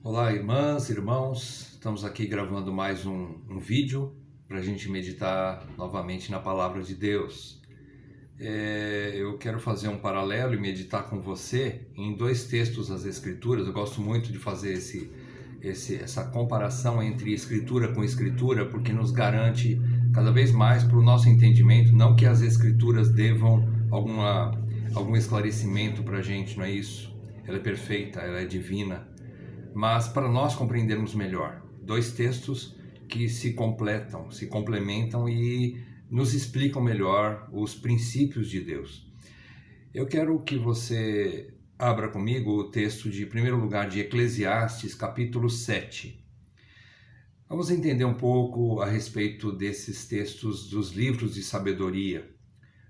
Olá, irmãs, irmãos. Estamos aqui gravando mais um vídeo para a gente meditar novamente na palavra de Deus. Eu quero fazer um paralelo e meditar com você em dois textos das Escrituras. Eu gosto muito de fazer essa comparação entre Escritura com Escritura, porque nos garante cada vez mais para o nosso entendimento, não que as Escrituras devam algum esclarecimento para a gente, não é isso? Ela é perfeita, ela é divina. Mas para nós compreendermos melhor, dois textos que se completam, se complementam e nos explicam melhor os princípios de Deus. Eu quero que você abra comigo o texto de, em primeiro lugar, de Eclesiastes, capítulo 7. Vamos entender um pouco a respeito desses textos dos livros de sabedoria.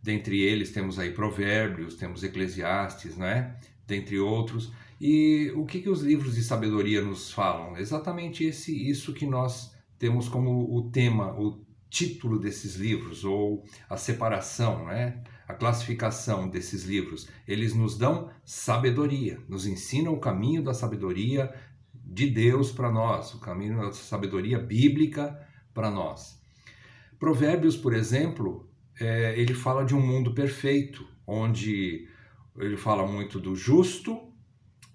Dentre eles temos aí Provérbios, temos Eclesiastes, né? Dentre outros. E o que os livros de sabedoria nos falam? Exatamente isso que nós temos como o tema, o título desses livros, ou a separação, né? A classificação desses livros. Eles nos dão sabedoria, nos ensinam o caminho da sabedoria de Deus para nós, o caminho da sabedoria bíblica para nós. Provérbios, por exemplo, ele fala de um mundo perfeito, onde ele fala muito do justo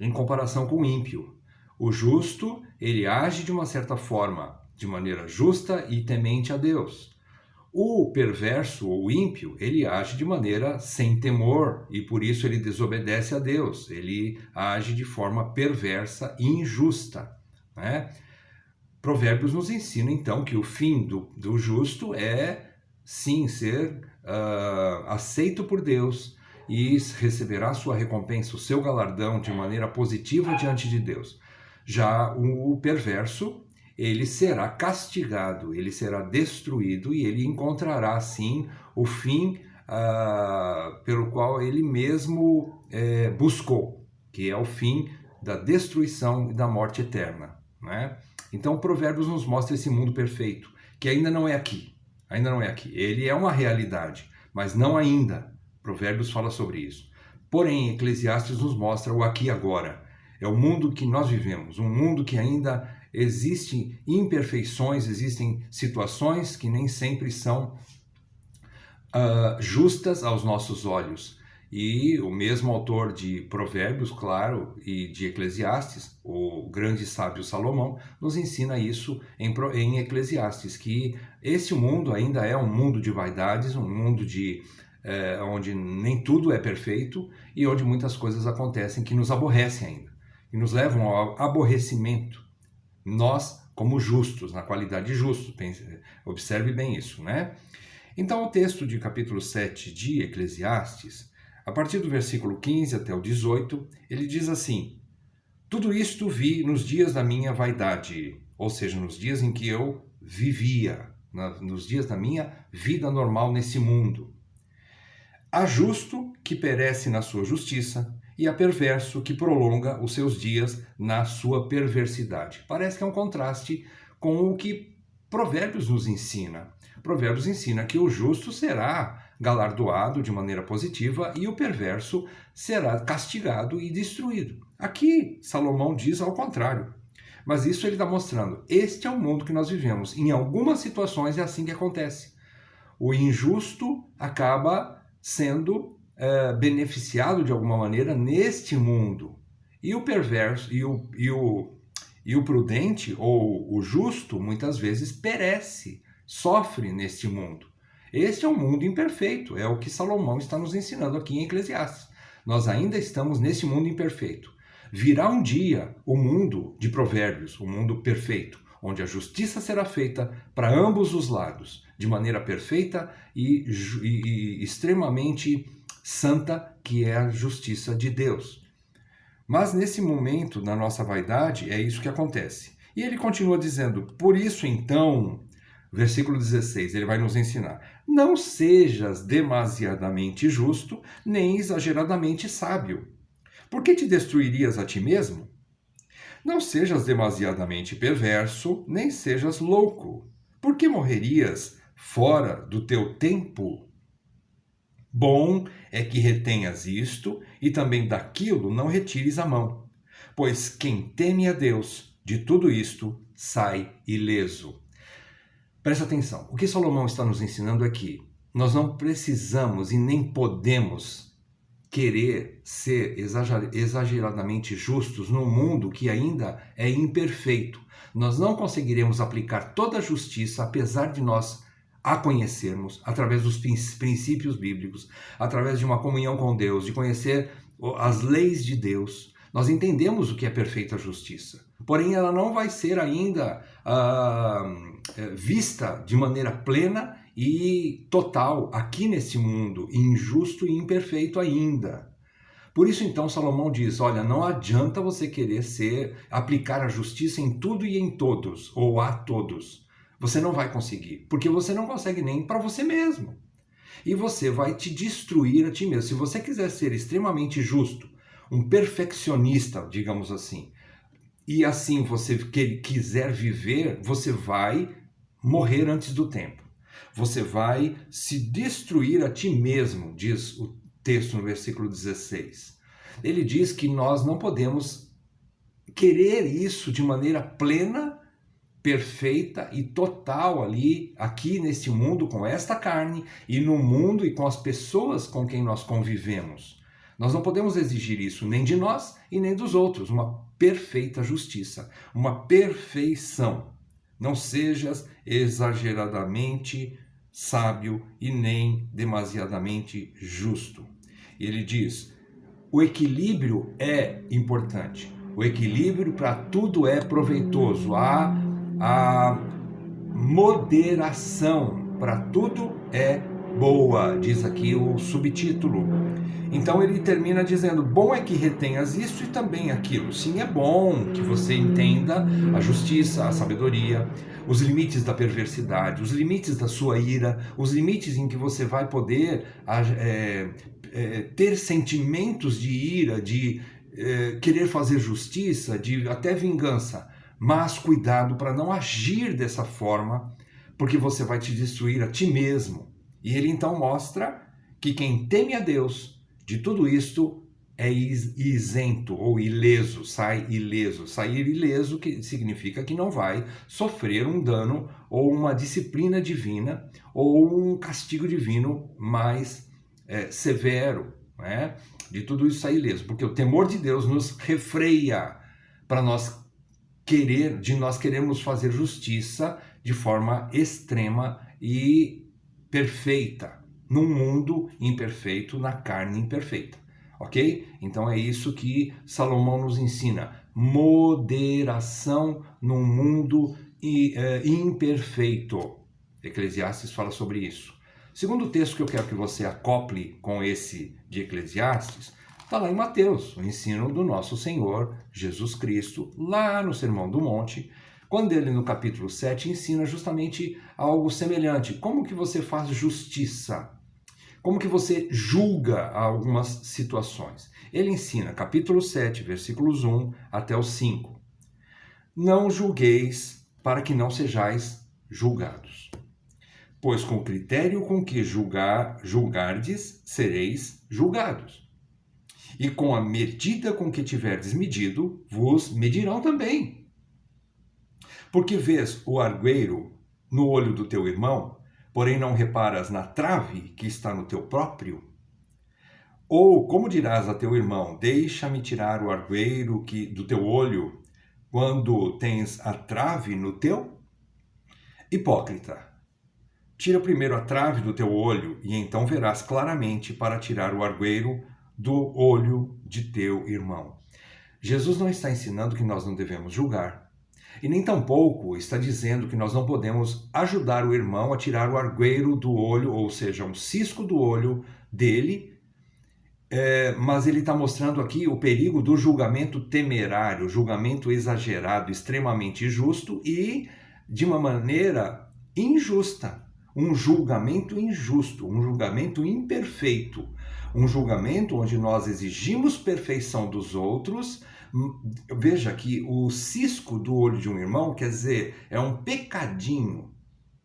em comparação com o ímpio. O justo, ele age de uma certa forma, de maneira justa e temente a Deus. O perverso ou ímpio, ele age de maneira sem temor e por isso ele desobedece a Deus. Ele age de forma perversa e injusta, né? Provérbios nos ensina então que o fim do justo é sim ser aceito por Deus e receberá sua recompensa, o seu galardão de maneira positiva diante de Deus. Já o perverso, ele será castigado, ele será destruído e ele encontrará sim o fim pelo qual ele mesmo buscou, que é o fim da destruição e da morte eterna, né? Então, Provérbios nos mostra esse mundo perfeito, que ainda não é aqui. Ainda não é aqui. Ele é uma realidade, mas não ainda. Provérbios fala sobre isso. Porém, Eclesiastes nos mostra o aqui e agora. É o mundo que nós vivemos, um mundo que ainda existem imperfeições, existem situações que nem sempre são justas aos nossos olhos. E o mesmo autor de Provérbios, claro, e de Eclesiastes, o grande sábio Salomão, nos ensina isso em Eclesiastes, que esse mundo ainda é um mundo de vaidades, um mundo onde nem tudo é perfeito e onde muitas coisas acontecem que nos aborrecem ainda, e nos levam ao aborrecimento. Nós, como justos, na qualidade de justos, observe bem isso, né? Então, o texto de capítulo 7 de Eclesiastes, a partir do versículo 15 até o 18, ele diz assim: tudo isto vi nos dias da minha vaidade, ou seja, nos dias em que eu vivia, nos dias da minha vida normal nesse mundo. Há justo que perece na sua justiça, e há perverso que prolonga os seus dias na sua perversidade. Parece que é um contraste com o que Provérbios nos ensina. Provérbios ensina que o justo será galardoado de maneira positiva e o perverso será castigado e destruído. Aqui, Salomão diz ao contrário. Mas isso ele está mostrando. Este é o mundo que nós vivemos. Em algumas situações é assim que acontece. O injusto acaba sendo beneficiado de alguma maneira neste mundo. E o perverso e o prudente ou o justo muitas vezes perece, sofre neste mundo. Este é um mundo imperfeito, é o que Salomão está nos ensinando aqui em Eclesiastes. Nós ainda estamos nesse mundo imperfeito. Virá um dia o mundo de Provérbios, o mundo perfeito, onde a justiça será feita para ambos os lados, de maneira perfeita e extremamente santa, que é a justiça de Deus. Mas nesse momento, na nossa vaidade, é isso que acontece. E ele continua dizendo: por isso então, versículo 16, ele vai nos ensinar: não sejas demasiadamente justo, nem exageradamente sábio. Por que te destruirias a ti mesmo? Não sejas demasiadamente perverso, nem sejas louco. Por que morrerias fora do teu tempo? Bom é que retenhas isto, e também daquilo não retires a mão. pois quem teme a Deus, de tudo isto sai ileso. Presta atenção, o que Salomão está nos ensinando aqui, nós não precisamos e nem podemos querer ser exageradamente justos num mundo que ainda é imperfeito. Nós não conseguiremos aplicar toda a justiça, apesar de nós a conhecermos, através dos princípios bíblicos, através de uma comunhão com Deus, de conhecer as leis de Deus. Nós entendemos o que é perfeita justiça, porém ela não vai ser ainda vista de maneira plena e total aqui nesse mundo, injusto e imperfeito ainda. Por isso então Salomão diz, olha, não adianta você querer aplicar a justiça em tudo e em todos, ou a todos. Você não vai conseguir, porque você não consegue nem para você mesmo. E você vai te destruir a ti mesmo. Se você quiser ser extremamente justo, um perfeccionista, digamos assim, e assim você quiser viver, você vai morrer antes do tempo. Você vai se destruir a ti mesmo, diz o texto no versículo 16. Ele diz que nós não podemos querer isso de maneira plena, perfeita e total aqui neste mundo com esta carne e no mundo e com as pessoas com quem nós convivemos. Nós não podemos exigir isso nem de nós e nem dos outros, uma perfeita justiça, uma perfeição. Não sejas exageradamente sábio e nem demasiadamente justo. Ele diz, o equilíbrio é importante. O equilíbrio para tudo é proveitoso. A moderação para tudo é boa, diz aqui o subtítulo. Então ele termina dizendo, bom é que retenhas isso e também aquilo. Sim, é bom que você entenda a justiça, a sabedoria, os limites da perversidade, os limites da sua ira, os limites em que você vai poder ter sentimentos de ira, de querer fazer justiça, de até vingança. Mas cuidado para não agir dessa forma, porque você vai te destruir a ti mesmo. E ele então mostra que quem teme a Deus, de tudo isto é isento ou ileso, sai ileso. Sair ileso que significa que não vai sofrer um dano ou uma disciplina divina ou um castigo divino mais severo, né? De tudo isso sair ileso, porque o temor de Deus nos refreia para nós queremos fazer justiça de forma extrema e perfeita, num mundo imperfeito, na carne imperfeita, ok? Então é isso que Salomão nos ensina, moderação num mundo imperfeito. Eclesiastes fala sobre isso. Segundo texto que eu quero que você acople com esse de Eclesiastes, está lá em Mateus, o ensino do nosso Senhor Jesus Cristo, lá no Sermão do Monte, quando ele no capítulo 7 ensina justamente algo semelhante. Como que você faz justiça? Como que você julga algumas situações? Ele ensina, capítulo 7, versículos 1 até o 5. Não julgueis para que não sejais julgados. Pois com o critério com que julgardes, sereis julgados. E com a medida com que tiverdes medido, vos medirão também. Porque vês o argueiro no olho do teu irmão, porém não reparas na trave que está no teu próprio? Ou como dirás a teu irmão, deixa-me tirar o argueiro do teu olho, quando tens a trave no teu? Hipócrita, tira primeiro a trave do teu olho, e então verás claramente para tirar o argueiro do olho de teu irmão. Jesus não está ensinando que nós não devemos julgar, e nem tampouco está dizendo que nós não podemos ajudar o irmão a tirar o argueiro do olho, ou seja, um cisco do olho dele, mas ele está mostrando aqui o perigo do julgamento temerário, julgamento exagerado, extremamente injusto e de uma maneira injusta. Um julgamento injusto, um julgamento imperfeito, um julgamento onde nós exigimos perfeição dos outros. Veja que o cisco do olho de um irmão, quer dizer, é um pecadinho,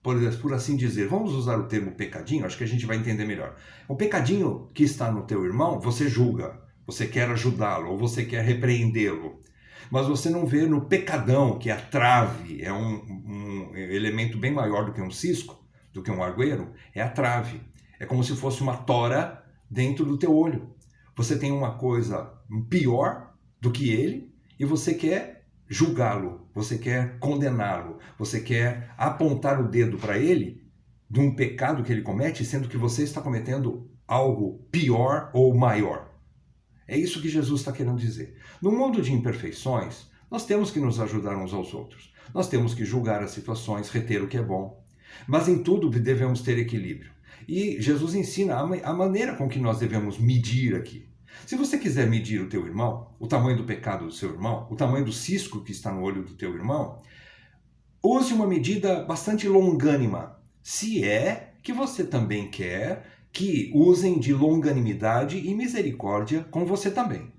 por assim dizer. Vamos usar o termo pecadinho, acho que a gente vai entender melhor. O pecadinho que está no teu irmão, você julga, você quer ajudá-lo ou você quer repreendê-lo. Mas você não vê no pecadão, que é a trave, é um elemento bem maior do que um cisco, do que um argueiro, é a trave. É como se fosse uma tora dentro do teu olho. Você tem uma coisa pior do que ele e você quer julgá-lo, você quer condená-lo, você quer apontar o dedo para ele de um pecado que ele comete, sendo que você está cometendo algo pior ou maior. É isso que Jesus está querendo dizer. No mundo de imperfeições, nós temos que nos ajudar uns aos outros. Nós temos que julgar as situações, reter o que é bom. Mas em tudo devemos ter equilíbrio. E Jesus ensina a maneira com que nós devemos medir aqui. Se você quiser medir o teu irmão, o tamanho do pecado do seu irmão, o tamanho do cisco que está no olho do teu irmão, use uma medida bastante longânima, se é que você também quer que usem de longanimidade e misericórdia com você também.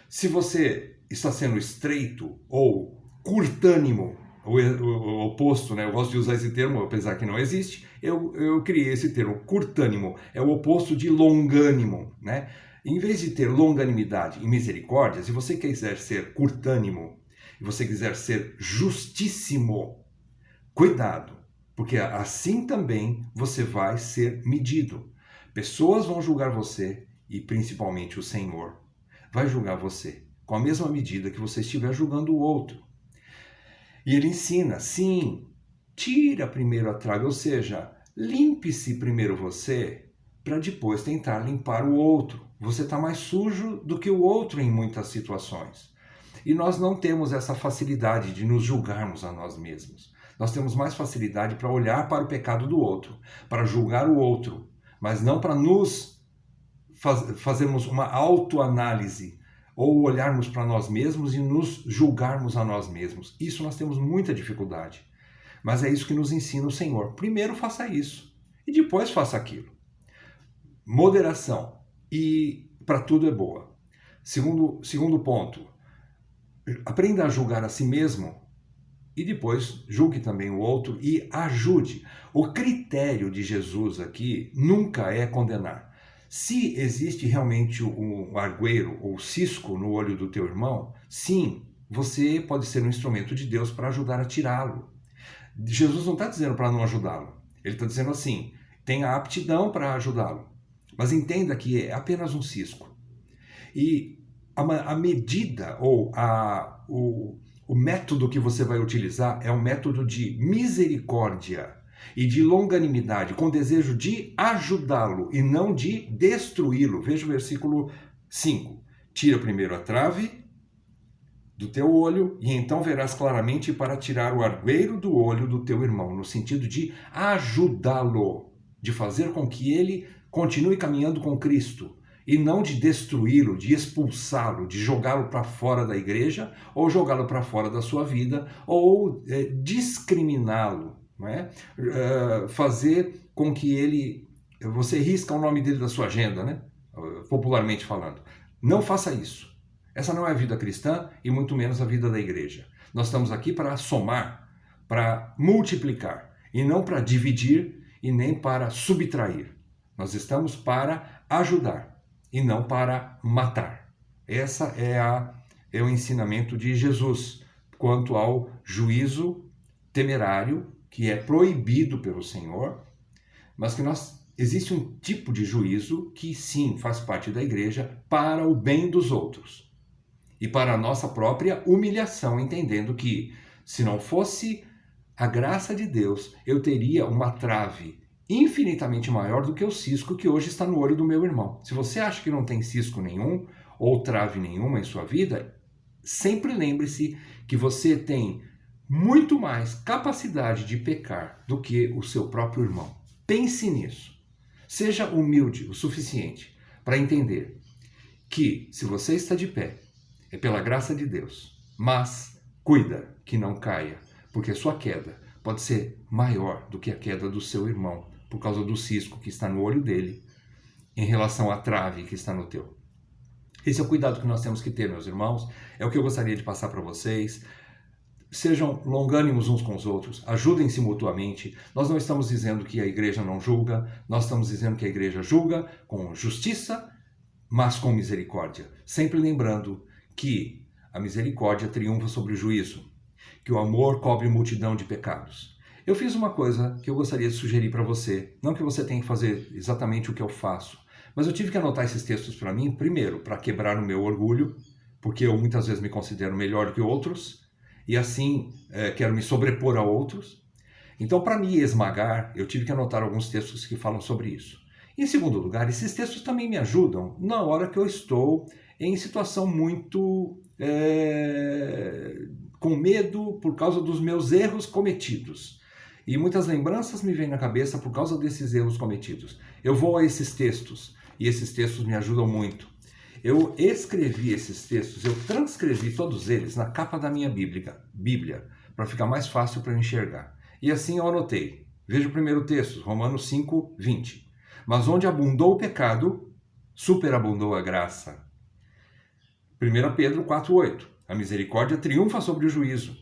Se você está sendo estreito ou curtânimo, o oposto, né? Eu gosto de usar esse termo, apesar que não existe, eu criei esse termo, curtânimo, é o oposto de longânimo, né? Em vez de ter longanimidade e misericórdia, se você quiser ser curtânimo, e você quiser ser justíssimo, cuidado, porque assim também você vai ser medido. Pessoas vão julgar você, e principalmente o Senhor vai julgar você com a mesma medida que você estiver julgando o outro. E ele ensina, sim, tira primeiro a trave, ou seja, limpe-se primeiro você, para depois tentar limpar o outro. Você está mais sujo do que o outro em muitas situações. E nós não temos essa facilidade de nos julgarmos a nós mesmos. Nós temos mais facilidade para olhar para o pecado do outro, para julgar o outro, mas não para nos fazermos uma autoanálise ou olharmos para nós mesmos e nos julgarmos a nós mesmos. Isso nós temos muita dificuldade. Mas é isso que nos ensina o Senhor. Primeiro faça isso e depois faça aquilo. Moderação. E para tudo é boa. Segundo ponto, aprenda a julgar a si mesmo e depois julgue também o outro e ajude. O critério de Jesus aqui nunca é condenar. Se existe realmente um argueiro ou cisco no olho do teu irmão, sim, você pode ser um instrumento de Deus para ajudar a tirá-lo. Jesus não está dizendo para não ajudá-lo. Ele está dizendo assim, tenha aptidão para ajudá-lo. Mas entenda que é apenas um cisco. E a medida ou o método que você vai utilizar é um método de misericórdia e de longanimidade, com desejo de ajudá-lo e não de destruí-lo. Veja o versículo 5. Tira primeiro a trave do teu olho e então verás claramente para tirar o argueiro do olho do teu irmão, no sentido de ajudá-lo, de fazer com que ele continue caminhando com Cristo e não de destruí-lo, de expulsá-lo, de jogá-lo para fora da igreja ou jogá-lo para fora da sua vida ou discriminá-lo. Não é? Fazer com que você risca o nome dele da sua agenda, né? Popularmente falando. Não faça isso. Essa não é a vida cristã e muito menos a vida da igreja. Nós estamos aqui para somar, para multiplicar e não para dividir e nem para subtrair. Nós estamos para ajudar e não para matar. Essa é o ensinamento de Jesus quanto ao juízo temerário, que é proibido pelo Senhor, mas que existe um tipo de juízo que sim faz parte da igreja para o bem dos outros e para a nossa própria humilhação, entendendo que se não fosse a graça de Deus, eu teria uma trave infinitamente maior do que o cisco que hoje está no olho do meu irmão. Se você acha que não tem cisco nenhum ou trave nenhuma em sua vida, sempre lembre-se que você tem muito mais capacidade de pecar do que o seu próprio irmão. Pense nisso. Seja humilde o suficiente para entender que se você está de pé, é pela graça de Deus. Mas cuida que não caia, porque a sua queda pode ser maior do que a queda do seu irmão, por causa do cisco que está no olho dele, em relação à trave que está no teu. Esse é o cuidado que nós temos que ter, meus irmãos. É o que eu gostaria de passar para vocês. Sejam longânimos uns com os outros, ajudem-se mutuamente. Nós não estamos dizendo que a igreja não julga, nós estamos dizendo que a igreja julga com justiça, mas com misericórdia. Sempre lembrando que a misericórdia triunfa sobre o juízo, que o amor cobre multidão de pecados. Eu fiz uma coisa que eu gostaria de sugerir para você, não que você tenha que fazer exatamente o que eu faço, mas eu tive que anotar esses textos para mim, primeiro, para quebrar o meu orgulho, porque eu muitas vezes me considero melhor que outros, e assim quero me sobrepor a outros. Então, para me esmagar, eu tive que anotar alguns textos que falam sobre isso. Em segundo lugar, esses textos também me ajudam na hora que eu estou em situação muito com medo por causa dos meus erros cometidos. E muitas lembranças me vêm na cabeça por causa desses erros cometidos. Eu vou a esses textos e esses textos me ajudam muito. Eu escrevi esses textos, eu transcrevi todos eles na capa da minha Bíblia, para ficar mais fácil para eu enxergar. E assim eu anotei. Veja o primeiro texto, Romanos 5, 20. Mas onde abundou o pecado, superabundou a graça. 1 Pedro 4, 8. A misericórdia triunfa sobre o juízo.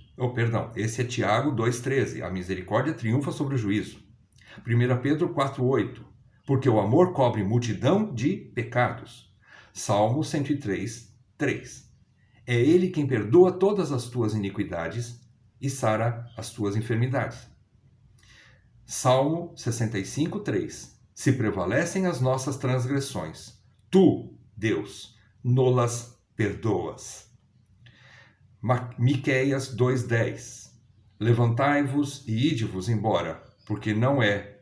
Esse é Tiago 2,13. A misericórdia triunfa sobre o juízo. 1 Pedro 4, 8. Porque o amor cobre multidão de pecados. Salmo 103, 3. É ele quem perdoa todas as tuas iniquidades e sara as tuas enfermidades. Salmo 65, 3. Se prevalecem as nossas transgressões, tu, Deus, nolas perdoas. Miqueias 2:10. Levantai-vos e ide-vos embora, porque não é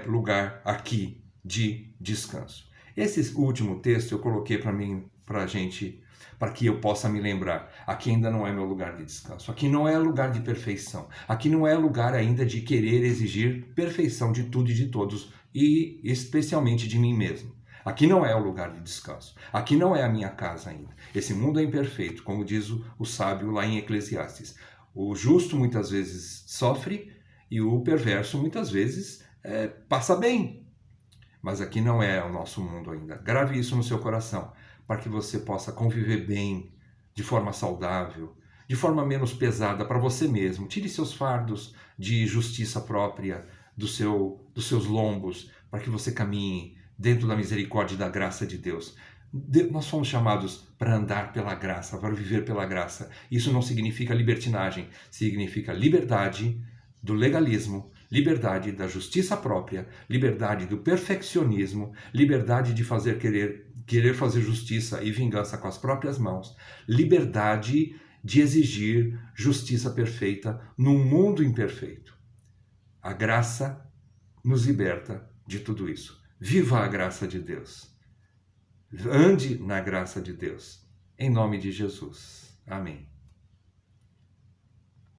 lugar aqui de descanso. Esse último texto eu coloquei para gente, para que eu possa me lembrar. Aqui ainda não é meu lugar de descanso. Aqui não é lugar de perfeição. Aqui não é lugar ainda de querer exigir perfeição de tudo e de todos, e especialmente de mim mesmo. Aqui não é o lugar de descanso. Aqui não é a minha casa ainda. Esse mundo é imperfeito, como diz o sábio lá em Eclesiastes. O justo muitas vezes sofre e o perverso muitas vezes passa bem. Mas aqui não é o nosso mundo ainda. Grave isso no seu coração, para que você possa conviver bem, de forma saudável, de forma menos pesada para você mesmo. Tire seus fardos de justiça própria dos seus lombos, para que você caminhe dentro da misericórdia e da graça de Deus. Nós fomos chamados para andar pela graça, para viver pela graça. Isso não significa libertinagem, significa liberdade do legalismo, liberdade da justiça própria, liberdade do perfeccionismo, liberdade de querer fazer justiça e vingança com as próprias mãos, liberdade de exigir justiça perfeita num mundo imperfeito. A graça nos liberta de tudo isso. Viva a graça de Deus. Ande na graça de Deus. Em nome de Jesus. Amém.